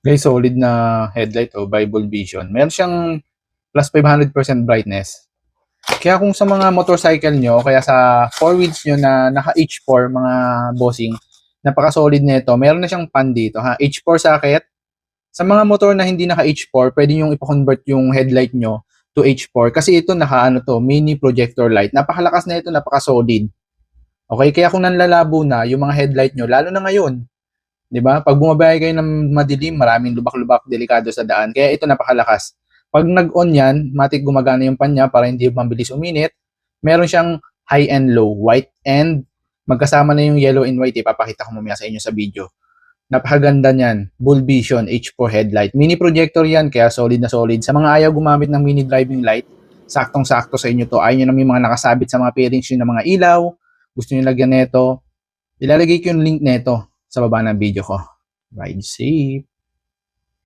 Guys, solid na headlight o Bible Vision. Meron siyang plus 500% brightness. Kaya kung sa mga motorcycle nyo, kaya sa 4 wheels nyo na naka H4 mga bossing, napaka-solid nito. Meron na siyang pan dito ha. H4 socket. Sa mga motor na hindi naka H4, pwede nyo ipa-convert yung headlight nyo to H4 kasi ito naka mini projector light. Napakalakas na ito, napaka-solid. Okay, kaya kung nanlalabo na yung mga headlight nyo, lalo na ngayon, 'di ba? Pag bumabiyahe kayo ng madilim, maraming lubak-lubak, delikado sa daan. Kaya ito napakalakas. Pag nag-on 'yan, matik gumagana yung pan niya para hindi mabilis uminit. Meron siyang high and low, white and magkasama na yung yellow and white. Ipapakita ko mamaya sa inyo sa video. Napakaganda niyan. Bull Vision H4 headlight. Mini projector 'yan, kaya solid na solid. Sa mga ayaw gumamit ng mini driving light, saktong-sakto sa inyo to. Ayaw nyo na may mga nakasabit sa mga pairings nyo ng mga ilaw. Gusto nyo lagyan nito. Ilalagay ko yung link nito sa baba ng video ko. Ride safe!